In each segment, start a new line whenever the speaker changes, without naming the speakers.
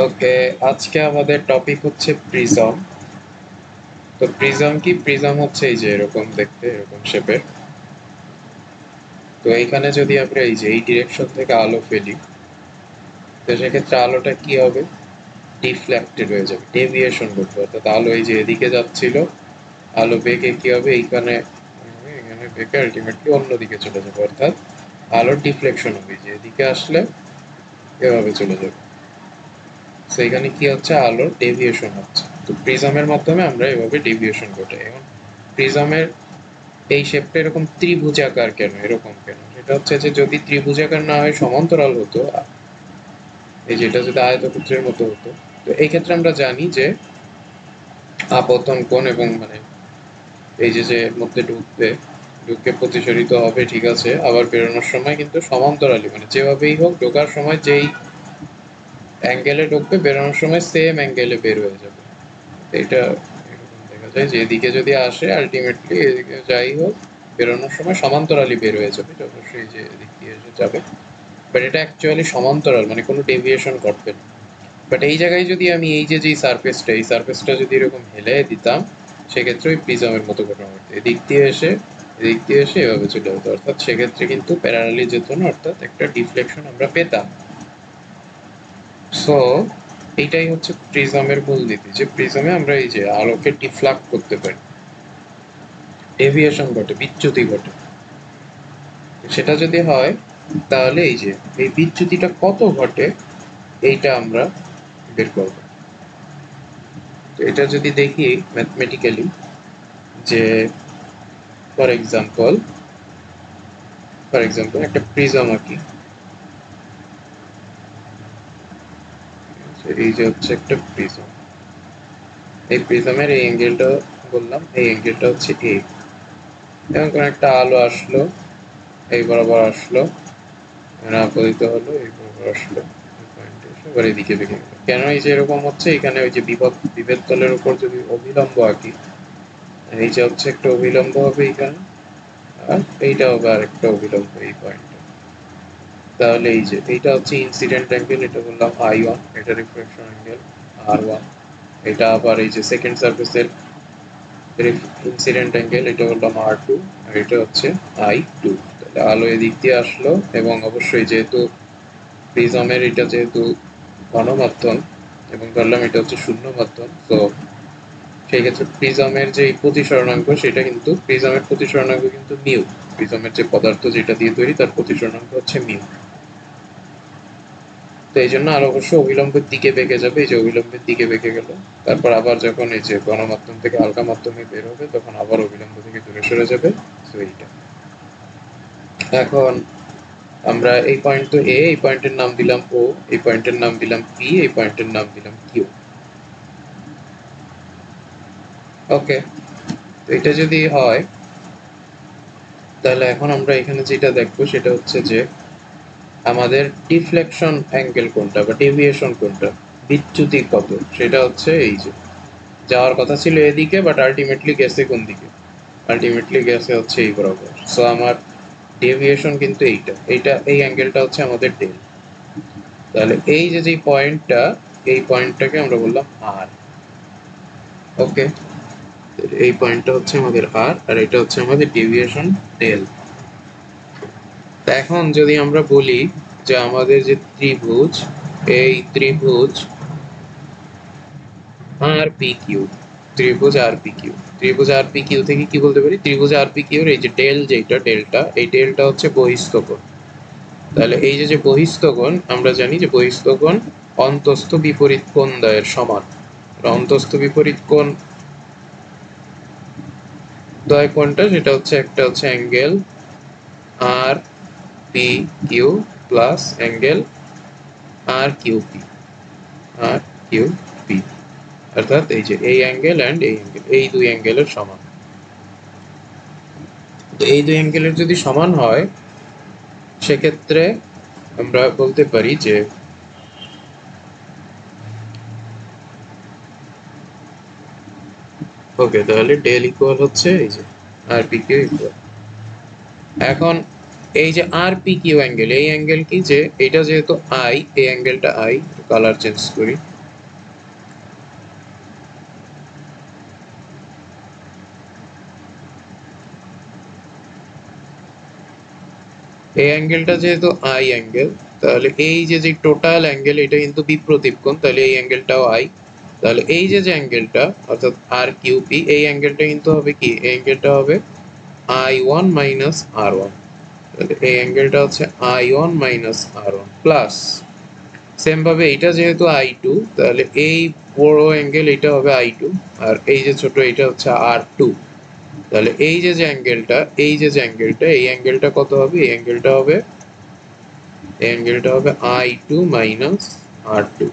ওকে, আজকে আমাদের টপিক হচ্ছে প্রিজম। তো প্রিজম কি? প্রিজম হচ্ছে এই যে এরকম দেখতে, এরকম শেপের। তো এইখানে যদি আমরা এই যে এই ডিরেকশন থেকে আলো ফেলি, তো সেক্ষেত্রে আলোটা কি হবে? ডিফ্লেক্টেড হয়ে যাবে, ডেভিয়েশন ঘটবে। অর্থাৎ আলো এই যে এদিকে যাচ্ছিল, আলো বেঁকে কি হবে? এইখানে এখানে বেঁকে আলটিমেটলি অন্যদিকে চলে যাবে। অর্থাৎ আলোর ডিফ্লেকশন হবে, যে এদিকে আসলে এভাবে চলে যাবে। তো এখানে কি হচ্ছে? আলোর ডেভিয়েশন হচ্ছে। তো প্রিজমের মাধ্যমে আমরা এভাবে ডেভিয়েশন ঘটে। এখন প্রিজমের এই শেপটা এরকম ত্রিভুজাকার কেন? এরকম কেন? সেটা হচ্ছে যে যদি ত্রিভুজাকার না হয় সমান্তরাল হতো, এই যেটা যদি আয়তক্ষেত্রের মতো হতো, তো এই ক্ষেত্রে আমরা জানি যে আপতন কোণ এবং মানে এই যে যে মধ্যে ঢুকবে, ঢুকে প্রতিসরিত হবে, ঠিক আছে, আবার বেরোনোর সময় কিন্তু সমান্তরালই, মানে যেভাবেই হোক ঢোকার সময় যেই অ্যাঙ্গেলে ঢুকবে, বেরোনোর সময় সেম অ্যাঙ্গেলে বের হয়ে যাবে। এটা এরকম দেখা যায় যে এদিকে যদি আসে আলটিমেটলি এদিকে যাই হোক বেরোনোর সময় সমান্তরালি বের হয়ে যাবে, অবশ্যই যে এদিক দিয়ে এসে যাবে। বাট এটা অ্যাকচুয়ালি সমান্তরাল, মানে কোনো ডেভিয়েশন ঘটবে না। বাট এই জায়গায় যদি আমি এই যে যেই সারফেসটা, এই সারফেসটা যদি এরকম হেলে দিতাম, সেক্ষেত্রে ওই প্রিজমের মতো ঘটনা ঘটতো। এদিক দিয়ে এসে এদিক দিয়ে এসে এভাবে চলে যেত, অর্থাৎ সেক্ষেত্রে কিন্তু প্যারালালি যেত না, অর্থাৎ একটা ডিফ্লেকশন আমরা পেতাম। সো এইটাই হচ্ছে প্রিজমের মূলনীতি, যে প্রিজমে আমরা এই যে আলোকে ডিফ্লাক্ট করতে পারি, ডেভিয়েশন ঘটে, বিচ্যুতি ঘটে। সেটা যদি হয় তাহলে এই যে এই বিচ্যুতিটা কত ঘটে এইটা আমরা বের করব। তো এটা যদি দেখি ম্যাথমেটিক্যালি, যে ফর এক্সাম্পল একটা প্রিজম আঁকি। এই যে হচ্ছে একটা প্রিজম, এই প্রিজমের এই অ্যাঙ্গেলটা বললাম, এই অ্যাঙ্গেলটা হচ্ছে এ। এবং কোনো একটা আলো আসলো, এই বরাবর আসলো, আপতিত হলো, এই বরাবর আসলো, এবার এদিকে বেঁকে গেল। কেন এই যে এরকম হচ্ছে? এখানে ওই যে বিভেদ তলের উপর যদি অভিলম্ব আঁকি, এই যে হচ্ছে একটা অভিলম্ব হবে এইখানে, আর এইটা হবে আর একটা অভিলম্ব এই পয়েন্টে। তাহলে এই যে এইটা হচ্ছে ইনসিডেন্ট অ্যাঙ্গেল, এটা বললাম I1, এটা রিফ্লেকশন অ্যাঙ্গেল R1। এটা আবার এই যে সেকেন্ড সারফেসের ইনসিডেন্ট অ্যাঙ্গেল, এটা বললাম R2, আর এটা হচ্ছে I2। তাহলে আলো এদিক দিয়ে আসলো, এবং অবশ্যই যেহেতু প্রিজমের এটা যেহেতু ঘনমাধ্যম, এবং ধরলাম এটা হচ্ছে শূন্য মাধ্যম, তো সেই ক্ষেত্রে প্রিজমের যে প্রতিসরণাঙ্ক, সেটা কিন্তু প্রিজমের প্রতিসরণাঙ্ক কিন্তু মিউ। প্রিজমের যে পদার্থ যেটা দিয়ে তৈরি, তার প্রতিসরণাঙ্ক হচ্ছে মিউ। তো এই জন্য আর অবশ্য অবিলম্বের দিকে বেঁকে যাবে, এই যে অবিলম্বের দিকে বেঁকে গেল। তারপর আবার যখন এই যে গণমাধ্যম থেকে হালকা মাধ্যমে বের হবে, তখন আবার অবিলম্ব থেকে দূরে সরে যাবে। তো এইটা এখন আমরা এই পয়েন্ট তো এ, এই পয়েন্টের নাম দিলাম ও, এই পয়েন্টের নাম দিলাম পি, এই পয়েন্টের নাম দিলাম কিউ। ওকে, তো এটা যদি হয় তাহলে এখন আমরা এখানে যেটা দেখবো সেটা হচ্ছে যে আমাদের ডিফ্লেকশন অ্যাঙ্গেল কোনটা বা ডেভিয়েশন কোনটা, বিচ্যুতি কত, সেটা হচ্ছে এই যে যাওয়ার কথা ছিল এদিকে, বাট আলটিমেটলি গেছে কোন দিকে? আলটিমেটলি গেছে হচ্ছে এই বরাবর। সো আমার ডেভিয়েশন কিন্তু এইটা, এইটা এই অ্যাঙ্গেলটা হচ্ছে আমাদের ডেল। তাহলে এই যে যে পয়েন্টটা, এই পয়েন্টটাকে আমরা বললাম আর। ওকে, এই পয়েন্টটা হচ্ছে আমাদের আর, আর এটা হচ্ছে আমাদের ডেভিয়েশন ডেল। এখন যদি আমরা বলি যে আমাদের যে ত্রিভুজ, এই ত্রিভুজ আর পি কিউ, ত্রিভুজ আর পি কিউ, ত্রিভুজ আর পি কিউ থেকে কি বলতে পারি? ত্রিভুজ আর পি কিউর এই যে ডেল, যেটা ডেলটা, এই ডেলটা হচ্ছে বহিস্থ কোণ। তাহলে এই যে যে বহিস্থ কোণ, আমরা জানি যে বহিস্থ কোণ অন্তস্থ বিপরীত কোণ দ্বয়ের সমান। অন্তস্থ বিপরীত কোণ দ্বয় কোণটা, সেটা হচ্ছে একটা হচ্ছে অ্যাঙ্গেল আর পি কিউ প্লাস অ্যাঙ্গেল আর কিউ পি, আর কিউ পি, অর্থাৎ এই যে এই অ্যাঙ্গেল অ্যান্ড এই অ্যাঙ্গেল, এই দুই অ্যাঙ্গেলের সমান। তো এই দুই অ্যাঙ্গেলের যদি সমান হয়, সেক্ষেত্রে আমরা বলতে পারি যে ওকে, তাহলে ডেল ইকুয়াল হচ্ছে এই যে আর পি কিউ ইকুয়াল। এখন এই যে আর পি কিউ অ্যাঙ্গেল, এই অ্যাঙ্গেল কি? যে এটা যেহেতু আই, এই অ্যাঙ্গেলটা আই, কালার চেঞ্জ করি। এই অ্যাঙ্গেলটা যেহেতু আই অ্যাঙ্গেল, তাহলে এই যে যে টোটাল অ্যাঙ্গেল এটা কিন্তু বিপ্রতীপ কোণ, তাহলে এই অ্যাঙ্গেলটাও আই। তাহলে এই যে যে অ্যাঙ্গেলটা অর্থাৎ আর কিউ পি, এই অ্যাঙ্গেলটা কিন্তু হবে কি, এই অ্যাঙ্গেলটা হবে I one minus R one. তাহলে এই অ্যাঙ্গেলটা হচ্ছে I one minus R one plus, same ভাবে এটা যেহেতু আই টু, তাহলে এই বড় অ্যাঙ্গেল এটা হবে আই টু, আর এই যে ছোট এটা হচ্ছে আর টু। তাহলে এই যে যে অ্যাঙ্গেলটা, এই যে যে অ্যাঙ্গেলটা, এই অ্যাঙ্গেলটা কত হবে, এই অ্যাঙ্গেলটা হবে I two minus R two.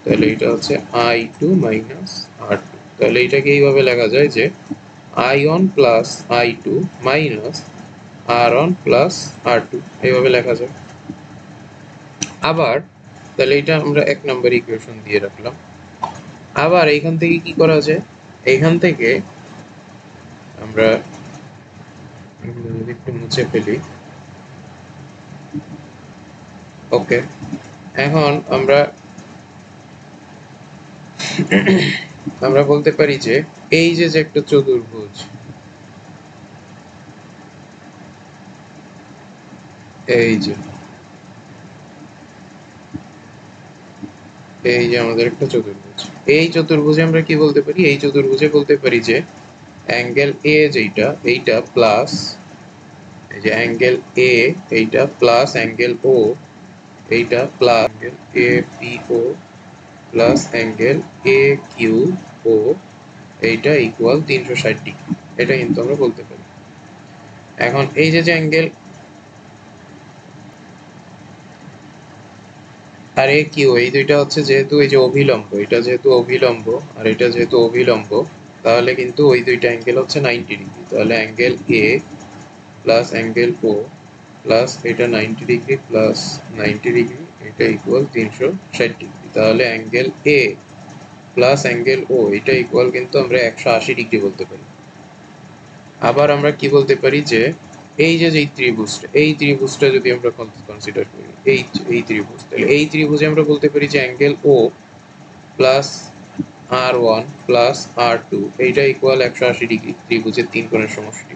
তাহলে এটা হচ্ছে I two minus R two. তাহলে এটাকে এইভাবে লেখা যায় যে I one plus I two minus R one plus R two, এইভাবে লেখা যায়। আবার তাহলে এটা আমরা 1 নম্বর ইকুয়েশন দিয়ে রাখলাম। আবার এইখান থেকে কি করা যায়, এইখান থেকে আমরা একটু মুছে ফেলি। ওকে, এখন আমরা বলতে পারি যে এই যে যে একটা চতুর্ভুজ, এই যে আমাদের একটা চতুর্ভুজ, এই চতুর্ভুজে আমরা কি বলতে পারি, এই চতুর্ভুজে বলতে পারি যে অ্যাঙ্গেল এ যেটা, এইটা প্লাস এই যে অ্যাঙ্গেল এ এইটা প্লাস অ্যাঙ্গেল ও এইটা plus angle A P O plus angle A Q O এইটা ইকুয়াল 360 ডিগ্রি। এটা কিন্তু আমরা বলতে পারি। এখন এই যে যে অ্যাঙ্গেল আর এ কিউ, এই দুইটা হচ্ছে যেহেতু এই যে অভিলম্ব, এটা যেহেতু অভিলম্ব আর এটা যেহেতু অভিলম্ব, তাহলে কিন্তু ওই দুইটা অ্যাঙ্গেল হচ্ছে 90 ডিগ্রি। তাহলে angle A plus angle O plus এটা 90 ডিগ্রি প্লাস 90 ডিগ্রি, এটা ইকুয়াল 360 ডিগ্রি। তাহলে angle A plus angle O এটা ইকুয়াল কিন্তু আমরা 180 ডিগ্রি বলতে পারি। আবার আমরা কি বলতে পারি যে এই যে যে ত্রিভুজটা, এই ত্রিভুজটা যদি আমরা কনসিডার করি, এই ত্রিভুজ, তাহলে এই ত্রিভুজে আমরা বলতে পারি যে অ্যাঙ্গেল ও প্লাস আর ওয়ান প্লাস আর টু এইটা ইকুয়াল 180 ডিগ্রি, ত্রিভুজের তিন কোণের সমষ্টি।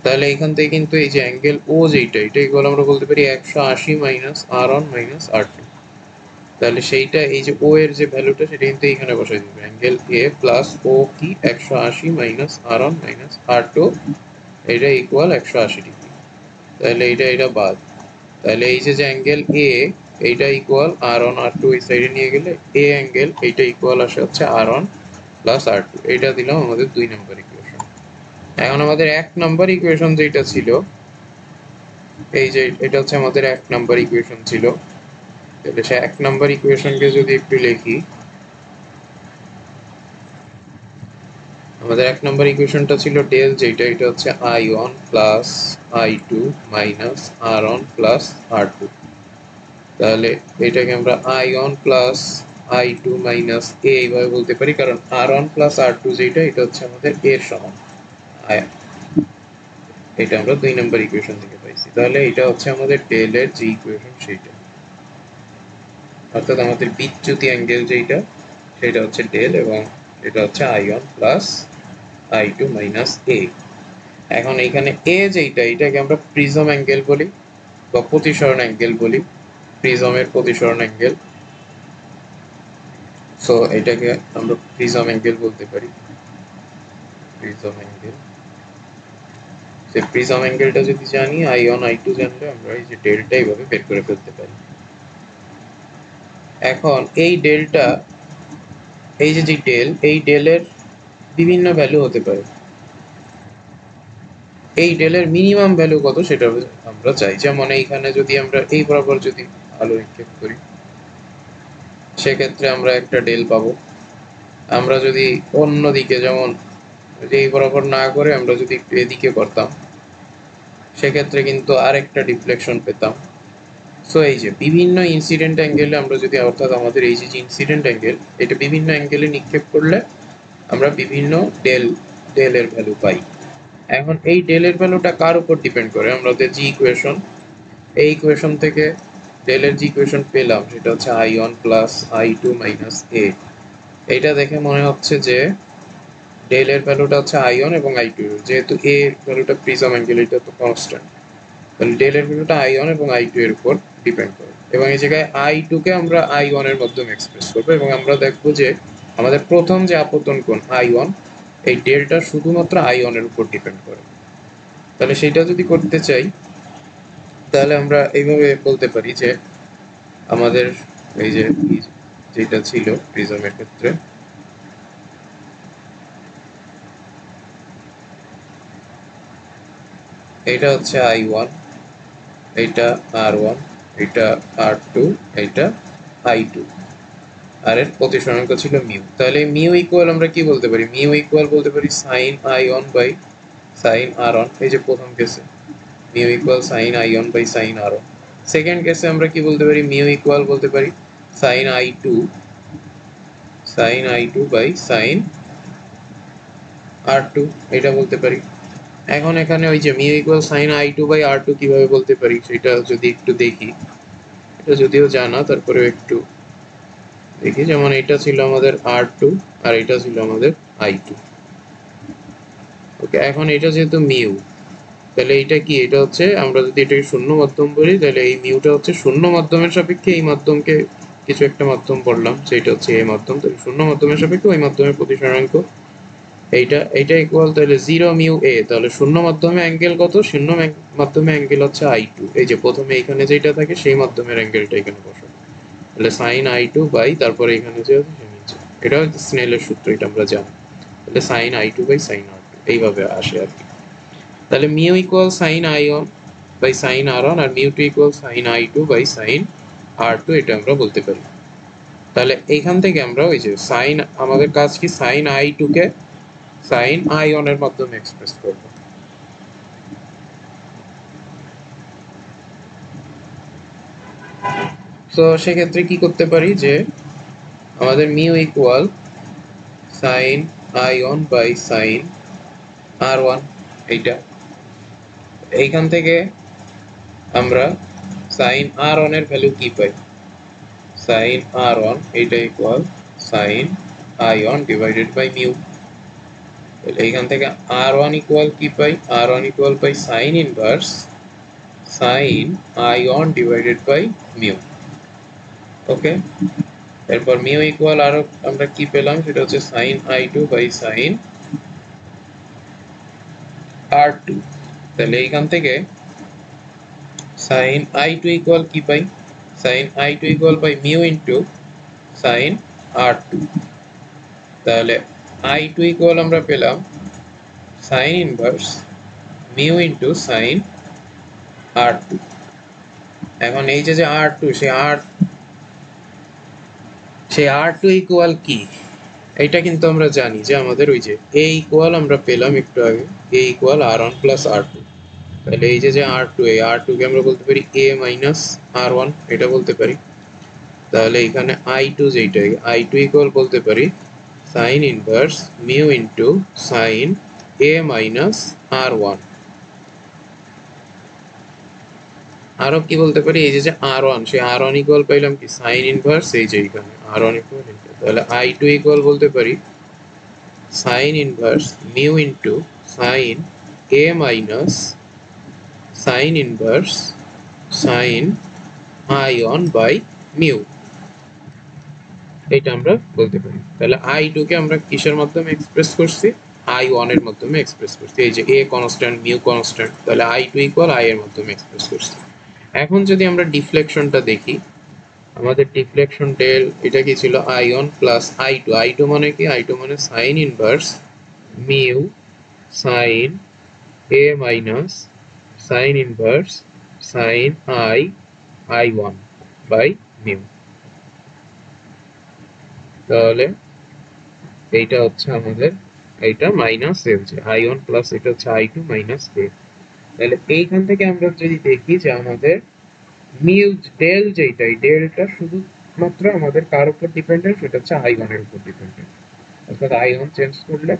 তাহলে এখান থেকে কিন্তু এই যে অ্যাঙ্গেল ও যেটা, এটা ইকুয়াল আমরা বলতে পারি 180 minus R one minus R two. তাহলে সেইটা এই যে ও এর যে ভ্যালুটা সেটা কিন্তু এখানে বসাই দিবে, অ্যাঙ্গেল এ প্লাস ও কি 180 minus R one minus R two, এটা ইকুয়াল 180 ডিগ্রি। তাহলে এটা বাদ। তাহলে এই যে অ্যাঙ্গেল এ এইটা ইকুয়াল আর ওয়ান আর টু, এই সাইডে নিয়ে গেলে এ অ্যাঙ্গেল এইটা ইকুয়াল আসে হচ্ছে আর ওয়ান প্লাস আর টু। এটা দিলাম আমাদের 2 নম্বর ইকুয়েশন। এখন আমাদের 1 নম্বর ইকুয়েশন যেটা ছিল, এই যে এটা হচ্ছে আমাদের 1 নম্বর ইকুয়েশন ছিল। তাহলে সে 1 নম্বর ইকুয়েশনকে যদি একটু লিখি, আমাদের 1 নম্বর ইকুয়েশনটা ছিল ডেল যেটা, এটা হচ্ছে I one plus I two minus R one plus R two. তাহলে এটাকে আমরা I one plus I two minus A এইভাবে বলতে পারি, কারণ R one plus R two যেটা, এটা হচ্ছে আমাদের এর সমান। এটা আমরা 2 নম্বর ইকুয়েশন থেকে পাইছি। তাহলে এটা হচ্ছে আমাদের ডেল এর যে ইকুয়েশন সেটা, অর্থাৎ আমাদের বিচ্যুতি অ্যাঙ্গেল যেটা সেটা হচ্ছে ডেল, এবং এটা হচ্ছে I one plus I two minus A. এখন এইখানে এ যেটা, এটাকে আমরা প্রিজম অ্যাঙ্গেল বলি বা প্রতিসরণ অ্যাঙ্গেল বলি, প্রিজমের প্রতিসরণ অ্যাঙ্গেল। সো এটাকে আমরা প্রিজম অ্যাঙ্গেল বলতে পারি, প্রিজম অ্যাঙ্গেল। সেই প্রিজম অ্যাঙ্গেলটা যদি জানি, আই ওয়ান আই টু জানলে আমরা এই যে ডেলটা এইভাবে বের করে ফেলতে পারি। এখন এই ডেলটা, এই যে ডেল, এই ডেলের বিভিন্ন ভ্যালু হতে পারে। এই ডেলের মিনিমাম ভ্যালু কত সেটা আমরা চাই। যেমন এইখানে যদি আমরা এই বরাবর যদি আলো নিক্ষেপ করি, সেক্ষেত্রে আমরা একটা ডেল পাবো। আমরা যদি অন্য দিকে, যেমন এই বরাবর না করে আমরা যদি একটু এদিকে করতাম, সেক্ষেত্রে কিন্তু আরেকটা ডিফ্লেকশন পেতাম। সো এই যে বিভিন্ন ইনসিডেন্ট অ্যাঙ্গেলে আমরা যদি, অর্থাৎ আমাদের এই যে ইনসিডেন্ট অ্যাঙ্গেল, এটা বিভিন্ন অ্যাঙ্গেলে নিক্ষেপ করলে আমরা বিভিন্ন ডেলের ভ্যালু পাই। এখন এই ডেলের ভ্যালুটা কার উপর ডিপেন্ড করে, আমাদের যে ইকুয়েশন, এই ইকুয়েশন থেকে ডেলের যে ইকুয়েশন পেলাম সেটা হচ্ছে i1 plus i2 minus a। এটা দেখে মনে হচ্ছে যে ডেলের ভ্যালুটা হচ্ছে i1 এবং i2, যেহেতু a এর ভ্যালুটা প্রিজম অ্যাঙ্গেল এটা তো কনস্ট্যান্ট, তাহলে ডেলের ভ্যালুটা i1 এবং i2 এর উপর ডিপেন্ড করে, এবং এই জায়গায় i2 কে আমরা i1 এর মাধ্যমে এক্সপ্রেস করব, এবং আমরা দেখব যে আমাদের প্রথম যে আপতন কোণ i1, এই ডেলটা শুধুমাত্র i1 এর উপর ডিপেন্ড করে। তাহলে সেটা যদি করতে চাই তাহলে আমরা এইভাবে বলতে পারি যে আমাদের এই যে যেটা ছিল প্রিজমের ক্ষেত্রে, এটা হচ্ছে i1, এটা r1, এটা r2, এটা i2, আর এর প্রতিসরাঙ্ক ছিল মিউ। তাহলে মিউ ইকুয়াল আমরা কি বলতে পারি? মিউ ইকুয়াল বলতে পারি sign i1 by sine r1। এই যে প্রথম কেসে mu equal sine i1 by sine r1। Second কেসে আমরা কি বলতে পারি? মিউ ইকুয়াল বলতে পারি sign i2 by sine r2, এটা বলতে পারি। এখন এখানে ওই যে mu equal sine i2 by r2 কিভাবে বলতে পারি সেটা যদি একটু দেখি, এটা যদিও জানা তারপরেও একটু দেখি। যেমন এটা ছিল আমাদের r2 আর এটা ছিল আমাদের i2। ওকে, এখন এটা যেহেতু মিউ, তাহলে এটা কি? এটা হচ্ছে আমরা যদি এটাকে শূন্য মাধ্যম বলি তাহলে এই মিউটা হচ্ছে শূন্য মাধ্যমের সাপেক্ষে এই মাধ্যমকে কিছু একটা মাধ্যম পড়লাম সেটা হচ্ছে এই মাধ্যম, তাহলে শূন্য মাধ্যমের সাপেক্ষে ওই মাধ্যমের প্রতিসরাঙ্ক এইটা ইকুয়াল তাহলে 0 মিউ a। তাহলে শূন্য মাধ্যমে অ্যাঙ্গেল কত? শূন্য মাধ্যমে অ্যাঙ্গেল হচ্ছে i2। এই যে প্রথমে এখানে যেটা থাকে সেই মাধ্যমের অ্যাঙ্গেলটা এখানে বসাবো, তাহলে সাইন i2 বাই তারপরে এখানে যে আছে সে নিচে, এটা হচ্ছে স্নেলের সূত্র, এটা আমরা জানি। তাহলে sign i2 by sine r2 এইভাবে আসে আর কি। তাহলে mu equal sine i1 by sine r1 আর mu two equal sine i2 by sine r2, এটা আমরা বলতে পারি। তাহলে এইখান থেকে আমরা ওই যে সাইন, আমাদের কাজ কি? সাইন i2 কে সাইন i1 এর মাধ্যমে এক্সপ্রেস করব। তো সেক্ষেত্রে কি করতে পারি যে আমাদের mu equal sine i1 by sine r1, এইখান থেকে আমরা সাইন r1 এর ভ্যালু কি পাই? সাইন r1 এটা equal sine i1 divided by mu. তাহলে এইখান থেকে r1 ইকুয়াল কি পাই? r1 equal pi sine inverse sine i1 divided by mu. Okay, এরপর মিউ ইকুয়াল আরো আমরা কি পেলাম সেটা হচ্ছে sign i2 by sine r2। তাহলে এইখান থেকে সাইন i2 ইকুয়াল কি pi? Sine i2 equal pi mu into sine r2। তাহলে i2 ইকুয়াল আমরা পেলাম sine inverse mu into sine r2। এখন এই যে r2, সেই r2 ইকুয়াল কি? এটা কিন্তু আমরা জানি যে আমাদের ওই যে a ইকুয়াল আমরা পেলাম একটু আগে, a equal r1 plus r2। তাহলে এই যে r2, এই r2 কে আমরা বলতে পারি a মাইনাস r1, এটা বলতে পারি। তাহলে এখানে i2 যেটা, i2 ইকুয়াল বলতে পারি sine inverse mu into sine a minus r1। আরো কি বলতে পারি? এই যে r1, সেই r1 ইকুয়াল পাইলাম কি? সাইন ইনভার্স এই যে এখানে r1 ইকুয়াল, তাহলে i2 ইকুয়াল বলতে পারি sine inverse mu into sine a minus sine inverse sine i1 by mu, এটা আমরা বলতে পারি। তাহলে i2 কে আমরা কিসের মাধ্যমে এক্সপ্রেস করছি? i1 এর মাধ্যমে এক্সপ্রেস করছি। এই যে a কনস্ট্যান্ট, মিউ কনস্ট্যান্ট, তাহলে i2 ইকুয়াল i এর মাধ্যমে এক্সপ্রেস করছি। এখন যদি আমরা ডিফ্লেকশনটা দেখি, আমাদের ডিফ্লেকশন ডেল এটা কি ছিল? i1 plus i2। i2 মানে কি? i2 মানে sine inverse mu sine a minus sine inverse sine i1 by mu. তাহলে এইটা হচ্ছে আমাদের, এইটা মাইনাস এল, যে i1 প্লাস এটা হচ্ছে i2 মাইনাস a। তাহলে এইখান থেকে আমরা যদি দেখি যে আমাদের মিউ ডেল যেটা, এই ডেলটা শুধুমাত্র আমাদের কার উপর ডিপেন্ডেন্ট? সেটা হচ্ছে i1 এর উপর ডিপেন্ডেন্ট। অর্থাৎ i1 চেঞ্জ করলে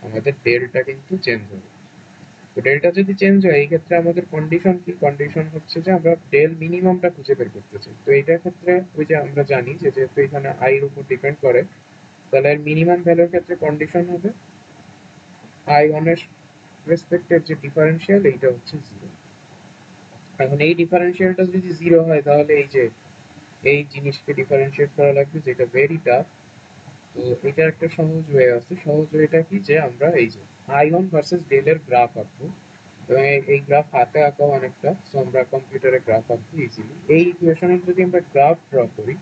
আমাদের ডেলটা কিন্তু চেঞ্জ হবে। তো ডেলটা যদি চেঞ্জ হয় এই ক্ষেত্রে আমাদের কন্ডিশন কি, কন্ডিশন হচ্ছে যে আমরা ডেল মিনিমামটা খুঁজে বের করতে চাই। তো এইটার ক্ষেত্রে ওই যে আমরা জানি যে যেহেতু এখানে আই এর উপর ডিপেন্ড করে, তাহলে এর মিনিমাম ভ্যালুর ক্ষেত্রে কন্ডিশন হবে আই ওয়ান এর রেসপেক্টের যে ডিফারেন্সিয়াল এইটা হচ্ছে 0। এখন এই ডিফারেন্সিয়ালটা যদি 0 হয় তাহলে এই যে এই জিনিসকে ডিফারেন্সিয়েট করা লাগবে, যেটা ভেরি টাফ। তো এটার একটা সহজ ওয়ে আছে। সহজ ওয়েটা কি, যে আমরা এই যে আই1 ভার্সেস ডেল এর গ্রাফ আঁকবো, এবং এই গ্রাফ হাতে আঁকাও অনেকটা, সো আমরা কম্পিউটারে গ্রাফ আঁকবো ইজিলি। এই ইকুয়েশনের যদি আমরা গ্রাফ ড্র করি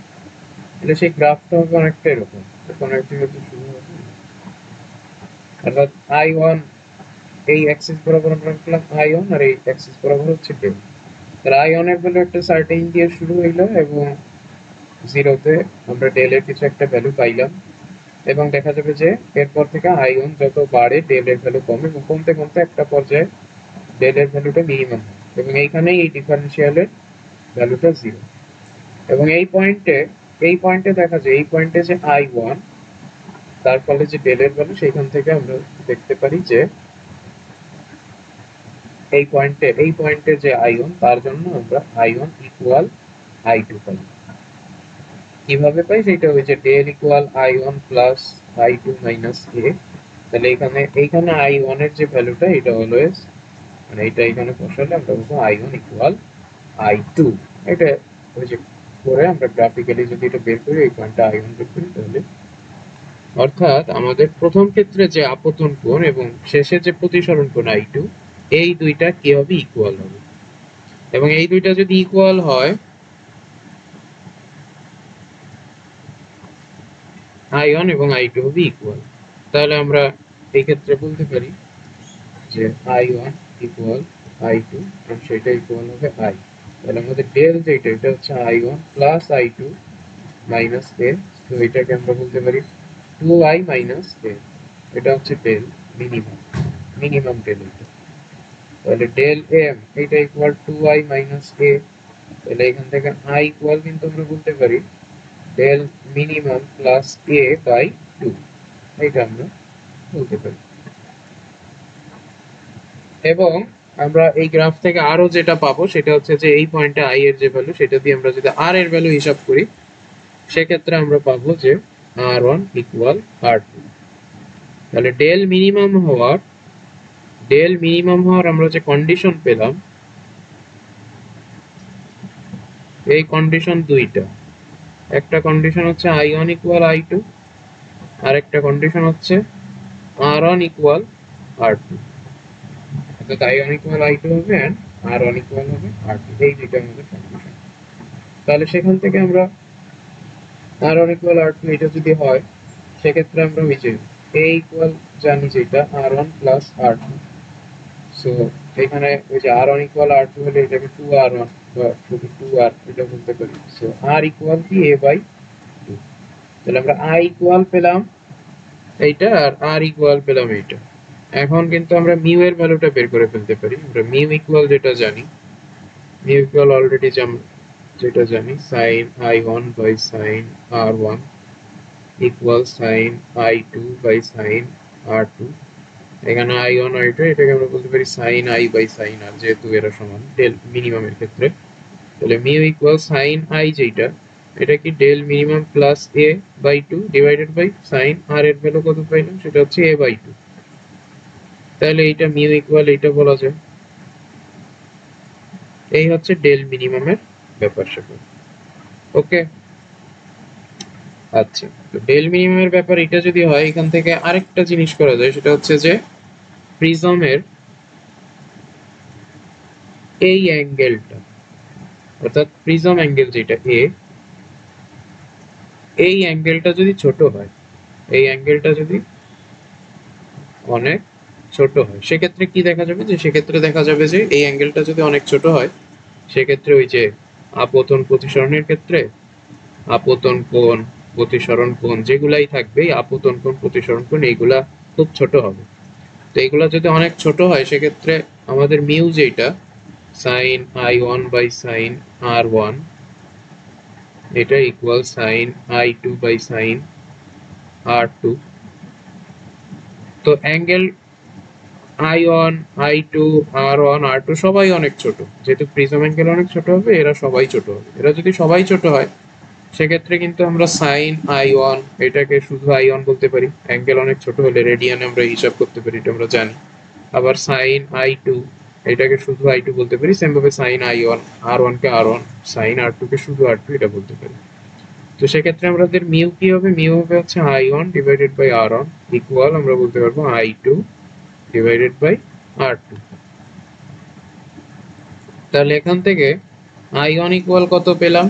তাহলে সেই গ্রাফটা হবে অনেকটা এরকম, কোনো একটা কিন্তু শুরু হবে, অর্থাৎ আই1 এই অ্যাক্সিস বরাবর আমরা রাখলাম আই1, আর এই অ্যাক্সিস বরাবর হচ্ছে ডেল। তাহলে আই1 এর ভ্যালু একটা সার্টেন দিয়ে শুরু হইলো, এবং 0 তে আমরা ডেল এর কিছু একটা ভ্যালু পাইলাম, এবং দেখা যাবে যে এরপর থেকে আই1 যত বাড়ে ডেল এর ভ্যালু কমে, এবং কমতে কমতে একটা পর্যায়ে ডেল এর ভ্যালুটা মিনিমাম হয়, এবং এইখানেই এই ডিফারেন্সিয়ালের ভ্যালুটা 0। এবং এই পয়েন্টে দেখা যায়, এই পয়েন্টে যে আই1, তার ফলে যে ডেল এর ভ্যালু, সেইখান থেকে আমরা দেখতে পারি যে এই পয়েন্টে যে আই1, তার জন্য আমরা আই1 ইকুয়াল আই2 পাই। কিভাবে পাই সেটা ওই যে del equal আই1 plus আই2 minus A. তাহলে এইখানে আই1 এর যে ভ্যালুটা, এটা অলওয়েজ মানে এটা এখানে বসালে আমরা বলবো আই1 ইকুয়াল আই2। এটা ওই যে করে আমরা গ্রাফিক্যালি যদি এটা বের করি, এই পয়েন্টটা আই1 বের করি, তাহলে অর্থাৎ আমাদের প্রথম ক্ষেত্রে যে আপতন কোণ এবং শেষে যে প্রতিসরণ কোণ আই2, এই দুইটা কি হবে, ইকুয়াল হবে। এবং এই দুইটা যদি ইকুয়াল হয়, আই1 এবং আই2 হবে ইকুয়াল, তাহলে আমরা এই ক্ষেত্রে বলতে পারি যে আই1 ইকুয়াল আই2, এবং সেটা ইকুয়াল হবে আই। তাহলে আমাদের ডেল যেটা, এটা হচ্ছে আই1 প্লাস আই2 মাইনাস এ। তো এটাকে আমরা বলতে পারি 2i মাইনাস এ। এটা হচ্ছে ডেল মিনিমাম ডেল এটা। তাহলে ডেল এম এটা ইকুয়াল 2i মাইনাস এ। তাহলে এখান থেকে i ইকুয়াল কিন্তু আমরা বলতে পারি del minimum plus A by 2, এটা আমরা বলতে পারি। এবং আমরা এই গ্রাফ থেকে আরো যেটা পাবো সেটা হচ্ছে যে এই পয়েন্টে আই এর যে ভ্যালু, সেটা দিয়ে আমরা যদি আর এর ভ্যালু হিসাব করি, সেক্ষেত্রে আমরা পাবো যে আর1 ইকুয়াল আর2। তাহলে ডেল মিনিমাম হওয়ার আমরা যে কন্ডিশন পেলাম, এই কন্ডিশন দুইটা। একটা কন্ডিশন হচ্ছে আই1 ইকুয়াল আই2, আর একটা কন্ডিশন হচ্ছে আর1 ইকুয়াল আর2। অর্থাৎ আই1 ইকুয়াল আই2 হবে এন্ড আর1 ইকুয়াল হবে আর2, এই দুইটা আমাদের কন্ডিশন। তাহলে সেখান থেকে আমরা আর1 ইকুয়াল আর2 এটা যদি হয়, সেক্ষেত্রে আমরা ওই যে এ ইকুয়াল জানি যেটা আর1 প্লাস আর2। সো এখানে ওই যে আর1 ইকুয়াল আর2 হলে এটাকে 2r1 বা শুধু 2r এটা বলতে পারি। সো আর ইকুয়াল কি a বাই 2। তাহলে আমরা i ইকুয়াল পেলাম এইটা, আর আর ইকুয়াল পেলাম এইটা। এখন কিন্তু আমরা মিউ এর ভ্যালুটা বের করে ফেলতে পারি। আমরা মিউ ইকুয়াল যেটা জানি, মিউ ইকুয়াল অলরেডি যেটা জানি, sin i1 by sin r1 equal sin i2 by sin r2। এখানে i1 i2 এটাকে আমরা বলতে পারি sin i by sin r, যেহেতু এরা সমান ডেল মিনিমামের ক্ষেত্রে। তাহলে মিউ ইকুয়াল sin i যেটা, এটা কি del minimum plus a by 2 divided by sin r এর ভ্যালু কত পাইলাম, সেটা হচ্ছে a বাই 2। তাহলে এইটা মিউ ইকুয়াল এইটা বলা যায়। এই হচ্ছে ডেল মিনিমামের ব্যাপার স্যাপার। ওকে, আচ্ছা, তো ডেল মিনিমামের ব্যাপার এটা যদি হয়, এখান থেকে আরেকটা জিনিস করা যায়, সেটা হচ্ছে যে প্রিজমের এই অ্যাঙ্গেলটা, অর্থাৎ প্রিজম অ্যাঙ্গেল যেটা এ, এই অ্যাঙ্গেলটা যদি ছোট হয়, এই অ্যাঙ্গেলটা যদি অনেক ছোট হয়, সেক্ষেত্রে কি দেখা যাবে, যে সেক্ষেত্রে দেখা যাবে যে এই অ্যাঙ্গেলটা যদি অনেক ছোট হয়, সেক্ষেত্রে ওই যে আপতন প্রতিসরণের ক্ষেত্রে আপতন কোণ, প্রতিসরণ কোণ যেগুলাই থাকবে, এই আপতন কোণ, প্রতিসরণ কোণ এইগুলা খুব ছোট হবে। তো এইগুলা যদি অনেক ছোট হয়, সেক্ষেত্রে আমাদের মিউ যেটা sin i1 by sin r1, এটা equal sin i2 by sin r2। তো angle I1, I2, R1, R2 সবাই অনেক ছোট, যেহেতু প্রিজম অ্যাঙ্গেল অনেক ছোট হবে, এরা সবাই ছোট হবে। এরা যদি সবাই ছোট হয় সেক্ষেত্রে কিন্তু আমরা সাইন I1 এটাকে শুধু I1 বলতে পারি, অ্যাঙ্গেল অনেক ছোট হলে রেডিয়ানে আমরা হিসাব করতে পারি, এটা আমরা জানি। আবার সাইন I2 এটাকে শুধু I2 বলতে পারি, সেম ভাবে সাইন I1 R1 কে R1, সাইন R2 কে শুধু R2 এটা বলতে পারি। তো সেক্ষেত্রে আমাদের মিউ কি হবে? মিউ হবে হচ্ছে I1 divided by R1 equal আমরা বলতে পারবো I2 ডিভাইডেড বাই R2। তাহলে এখান থেকে I1 ইকুয়াল কত পেলাম?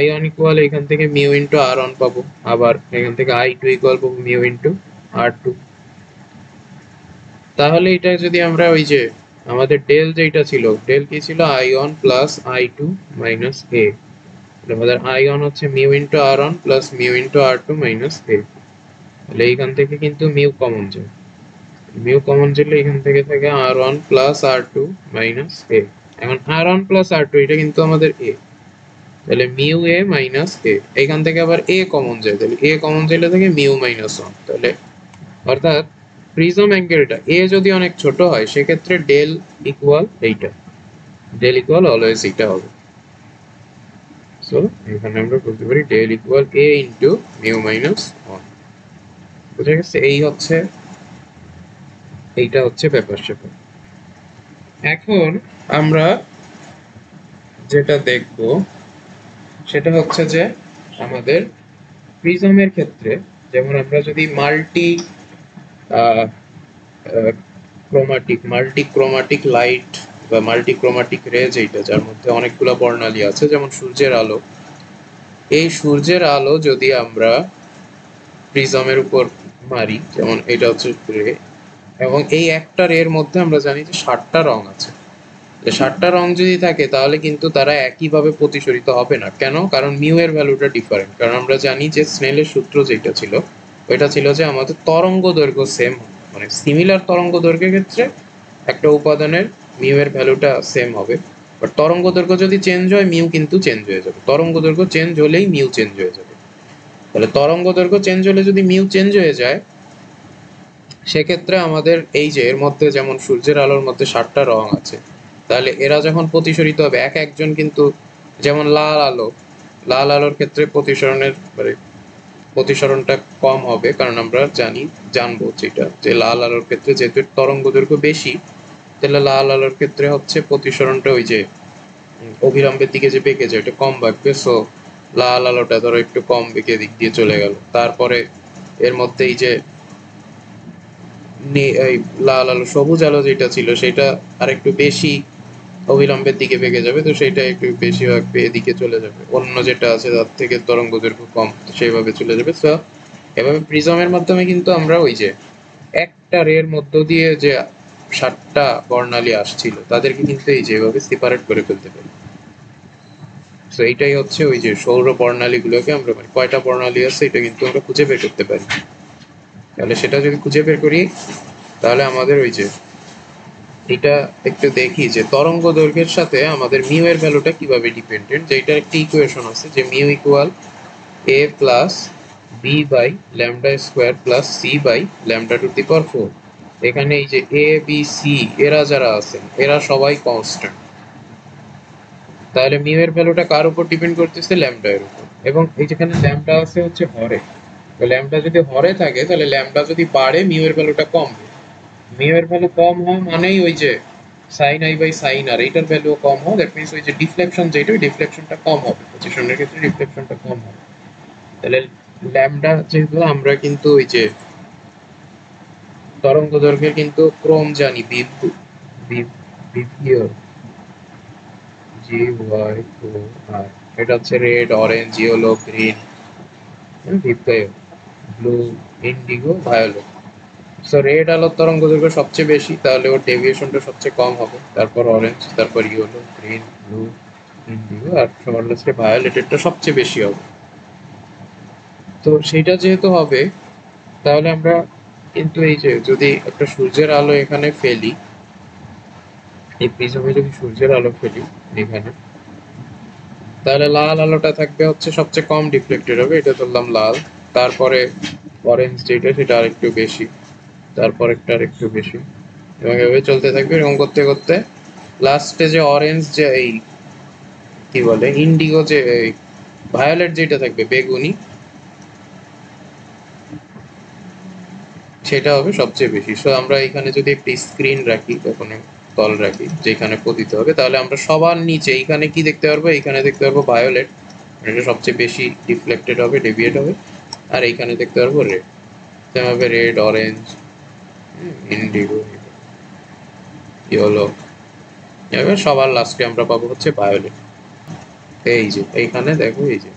I1 ইকুয়াল এখান থেকে মিউ ইন্টু R1 পাবো, আবার এখান থেকে I2 ইকুয়াল পাবো মিউ ইন্টু R2। তাহলে এটা যদি আমরা ওই যে আমাদের ডেল যেটা ছিল, ডেল কি ছিল? I1 plus I2 minus A। আমাদের I1 হচ্ছে mu into R1 plus mu into R2 minus A। তাহলে এইখান থেকে কিন্তু মিউ কমন যায়, মিউ কমন গেলে এখান থেকে থাকে R1 plus R2 minus A। এখন R1 প্লাস R2 এটা কিন্তু আমাদের A, তাহলে মিউ A মাইনাস A। এখান থেকে আবার A কমন যায়, তাহলে A কমন গেলে থাকে মিউ মাইনাস 1। তাহলে অর্থাৎ প্রিজম অ্যাঙ্গেলটা A যদি অনেক ছোট হয় সেক্ষেত্রে ডেল ইকুয়াল এইটা, ডেল ইকুয়াল অলওয়েজ এইটা হবে। সো এখানে আমরা বলতে পারি del equal A into mu minus 1। বুঝা গেছে? এইটা হচ্ছে ব্যাপার স্যাপার। এখন আমরা যেটা দেখব সেটা হচ্ছে যে আমাদের প্রিজমের ক্ষেত্রে, যেমন আমরা যদি মাল্টি লাইট বা মাল্টিক্রোমাটিক রে, যেটা যার মধ্যে অনেকগুলো বর্ণালী আছে, যেমন সূর্যের আলো, এই সূর্যের আলো যদি আমরা প্রিজমের উপর মারি, যেমন এটা হচ্ছে রে, এবং এই একটা রের মধ্যে আমরা জানি যে 7টা রং আছে। 7টা রং যদি থাকে তাহলে কিন্তু তারা একইভাবে প্রতিসরিত হবে না। কেন? কারণ মিউ এর ভ্যালুটা ডিফারেন্ট। কারণ আমরা জানি যে স্নেলের সূত্র যেটা ছিল ওইটা ছিল যে আমাদের তরঙ্গ দৈর্ঘ্য সেম, মানে সিমিলার তরঙ্গ দৈর্ঘ্যের ক্ষেত্রে একটা উপাদানের মিউ এর ভ্যালুটা সেম হবে। বাট তরঙ্গ দৈর্ঘ্য যদি চেঞ্জ হয় মিউ কিন্তু চেঞ্জ হয়ে যাবে, তরঙ্গ দৈর্ঘ্য চেঞ্জ হলেই মিউ চেঞ্জ হয়ে যাবে। তাহলে তরঙ্গ দৈর্ঘ্য চেঞ্জ হলে যদি মিউ চেঞ্জ হয়ে যায় সেক্ষেত্রে আমাদের এই যে এর মধ্যে যেমন সূর্যের আলোর মধ্যে 7টা রং আছে, তাহলে এরা যখন প্রতিসরিত হবে একজন কিন্তু, যেমন লাল আলোর ক্ষেত্রে প্রতিসরণটা কম হবে, কারণ আমরা জানবো যেটা যে লাল আলোর ক্ষেত্রে যেহেতু তরঙ্গ দৈর্ঘ্য বেশি, তাহলে লাল আলোর ক্ষেত্রে হচ্ছে প্রতিসরণটা ওই যে অভিলম্বের দিকে যে বেঁকে যায় এটা কম বাঁকবে। সো লাল আলোটা ধরো একটু কম বেঁকে দিক দিয়ে চলে গেল। তারপরে এর মধ্যে এই যে এই লাল আলো, সবুজ আলো যেটা ছিল সেটা আর একটু বেশি অবিলম্বের দিকে বেঁকে যাবে, তো সেটা একটু বেশি এদিকে চলে যাবে, অন্য যেটা আছে তার থেকে তরঙ্গ দৈর্ঘ্য কম সেইভাবে চলে যাবে। তো এভাবে প্রিজমের মাধ্যমে কিন্তু আমরা ওই যে একটা রের মধ্য দিয়ে যে 7টা বর্ণালী আসছিল তাদেরকে কিন্তু এই যেভাবে সেপারেট করে ফেলতে পারি। তো এইটাই হচ্ছে ওই যে সৌর বর্ণালী গুলোকে আমরা, মানে কয়টা বর্ণালী আছে এটা কিন্তু আমরা খুঁজে বের করতে পারি। তাহলে সেটা যদি খুঁজে বের করি তাহলে আমাদের ওই যে এটা একটু দেখি যে তরঙ্গ দৈর্ঘ্যের সাথে আমাদের মিউ এর ভ্যালুটা কিভাবে ডিপেন্ডেন্ট। যে এটার একটি ইকুয়েশন আছে যে mu equal a plus B by lambda square plus C by lambda to the power 4। এখানে এই যে এ বি সি এরা যারা আছেন এরা সবাই কনস্ট্যান্ট। তাহলে মিউ এর ভ্যালুটা কার উপর ডিপেন্ড করতেছে? ল্যামডা এর উপর। এবং এই যেখানে ল্যামডা আছে হচ্ছে হরে, তো ল্যামডা যদি হরে থাকে তাহলে ল্যামডা যদি বাড়ে মিউ এর ভ্যালুটা কমবে। মিউ এর ভ্যালু কম হয় মানেই ওই যে সাইন আই বাই সাইন আর এইটার ভ্যালু কম হয়, দ্যাট মিনস ওই যে ডিফ্লেকশন যেটা ওই ডিফ্লেকশনটা কম হবে, পজিশনের ক্ষেত্রে ডিফ্লেকশনটা কম হবে। তাহলে ল্যামডা যেহেতু আমরা কিন্তু ওই যে তরঙ্গ দৈর্ঘ্যের কিন্তু ক্রম জানি, বিভিও জি ওয়াই ও আর, এটা হচ্ছে রেড, অরেঞ্জ, ইয়েলো, গ্রিন, ভিভকাইও, blue, indigo, violet. So red আলোর তরঙ্গ দৈর্ঘ্য সবচেয়ে বেশি, তাহলে ওর ডেভিয়েশনটা সবচেয়ে কম হবে, তারপর অরেঞ্জ, তারপর ইয়েলো, গ্রিন, ব্লু, ইন্ডিগো, আর সবার লাস্টে ভায়োলেটেরটা সবচেয়ে বেশি হবে। তো সেটা যেহেতু হবে তাহলে আমরা কিন্তু এই যে যদি একটা সূর্যের আলো এখানে ফেলি, এই প্রিজমে যদি সূর্যের আলো ফেলি এখানে, তাহলে লাল আলোটা থাকবে হচ্ছে সবচেয়ে কম ডিফ্লেক্টেড হবে, এটা ধরলাম লাল। তারপরে অরেঞ্জ যেটা সেটা আরেকটু বেশি, তারপর একটা আরেকটু বেশি, এবং এভাবে চলতে থাকবে। এরকম করতে করতে লাস্টে যে অরেঞ্জ যে এই কি বলে ইন্ডিগো যে ভায়োলেট যেটা থাকবে বেগুনি, সেটা হবে সবচেয়ে বেশি। সো আমরা এখানে যদি একটি স্ক্রিন রাখি, কখনো তল রাখি যেখানে পতিত হবে, তাহলে আমরা সবার নিচে এইখানে কি দেখতে পারবো, এইখানে দেখতে পারবো ভায়োলেট, এটা সবচেয়ে বেশি ডিফ্লেক্টেড হবে, ডেভিয়েট হবে। আর এইখানে দেখতে পারবো রেড, হবে রেড, অরেঞ্জ, ইন্ডিগো, ইয়েলো, এবার সবার লাস্টে আমরা পাবো হচ্ছে ভায়োলেট। এই যে এইখানে দেখো, এই যে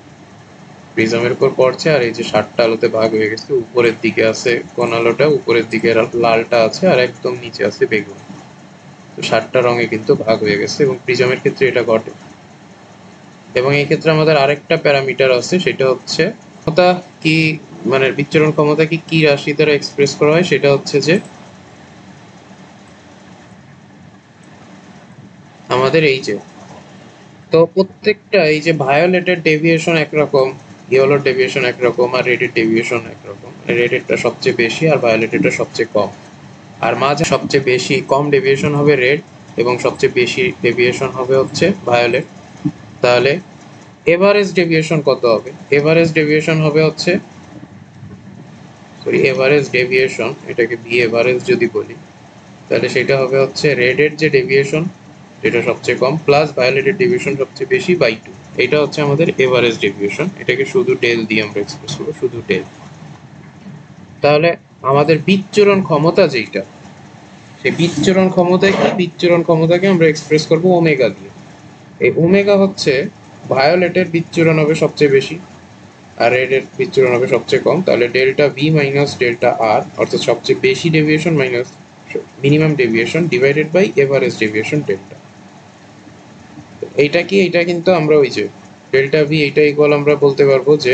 প্রিজমের উপর পড়ছে, আর এই যে 7টা আলোতে ভাগ হয়ে গেছে। উপরের দিকে আছে কোন আলোটা, উপরের দিকে লালটা আছে, আর একদম নিচে আছে বেগুন। তো 7টা রঙে কিন্তু ভাগ হয়ে গেছে, এবং প্রিজমের ক্ষেত্রে এটা ঘটে। এবং এই ক্ষেত্রে আমাদের আরেকটা প্যারামিটার আছে, সেটা হচ্ছে ক্ষমতা কি, মানে বিচ্ছুরণ ক্ষমতা কি রাশি দ্বারা এক্সপ্রেস করা হয়, সেটা হচ্ছে যে আমাদের এই যে, তো প্রত্যেকটা এই যে ভায়োলেটের ডেভিয়েশন একরকম, ইয়েলোর ডেভিয়েশন একরকম, আর রেডের ডেভিয়েশন একরকম। রেডেরটা সবচেয়ে বেশি আর ভায়োলেটেরটা সবচেয়ে কম। আর মাঝে সবচেয়ে বেশি কম ডেভিয়েশন হবে রেড, এবং সবচেয়ে বেশি ডেভিয়েশন হবে হচ্ছে ভায়োলেট। তাহলে এভারেজ ডেভিয়েশন কত হবে? এভারেজ ডেভিয়েশন হবে হচ্ছে, সরি, এভারেজ ডেভিয়েশন, এটাকে ভি এভারেজ যদি বলি, তাহলে সেটা হবে হচ্ছে রেডের যে ডেভিয়েশন যেটা সবচেয়ে কম, প্লাস ভায়োলেটের ডেভিয়েশন সবচেয়ে বেশি বাই 2। এটা হচ্ছে আমাদের এভারেজ ডেভিয়েশন। এটাকে শুধু ডেল দিয়ে আমরা এক্সপ্রেস করবো, শুধু ডেল। তাহলে আমাদের বিচ্ছুরণ ক্ষমতা যেটা, সেই বিচ্ছুরণ ক্ষমতা কি, বিচ্ছুরণ ক্ষমতাকে আমরা এক্সপ্রেস করবো ওমেগা দিয়ে। এই ওমেগা হচ্ছে ভায়োলেটের বিচ্ছুরণ হবে সবচেয়ে বেশি, আর রেডের বিচ্ছুরণ হবে সবচেয়ে কম। তাহলে delta V minus delta R, অর্থাৎ সবচেয়ে বেশি deviation minus minimum deviation divided by average deviation delta. এইটা কি, এইটা কিন্তু আমরা ওই যে ডেল্টা ভি, এইটা ইকুয়াল আমরা বলতে পারবো যে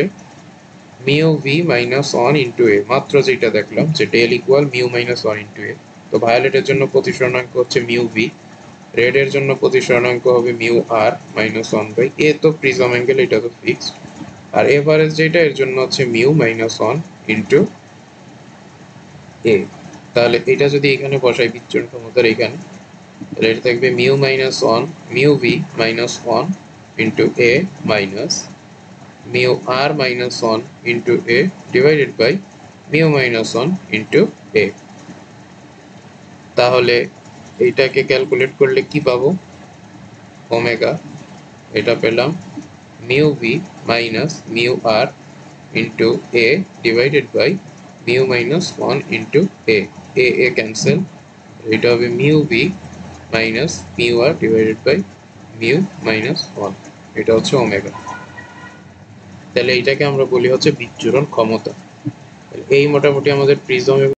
mu V minus 1 into A, মাত্র যেটা দেখলাম যে del equal mu minus 1 into A. তো ভায়োলেটের জন্য প্রতিসরণাঙ্ক হচ্ছে মিউ ভি, রেডের জন্য প্রতিসরণাঙ্ক হবে মিউ আর মাইনাস 1 বাই এ। তো প্রিজম অ্যাঙ্গেল এটা তো ফিক্সড। আর এভারেজ যেটা, এর জন্য হচ্ছে মিউ মাইনাস 1 ইন্টু এ। তাহলে এটা যদি এখানে বসাই বিচ্ছুরণ ক্ষমতার এখানে, তাহলে এটা থাকবে mu minus 1 mu V minus 1 into A minus mu R minus 1 into A divided by mu minus 1 into A. তাহলে এইটাকে ক্যালকুলেট করলে কি পাবো, ওমেগা, এটা পেলাম mu V minus mu R into A divided by mu minus 1 into A. A cancel, এটা হবে mu V minus mu R divided by mu minus 1, এটা হচ্ছে ওমেগা। তাহলে এইটাকে আমরা বলি হচ্ছে বিচ্ছুরণ ক্ষমতা। এই মোটামুটি আমাদের প্রিজম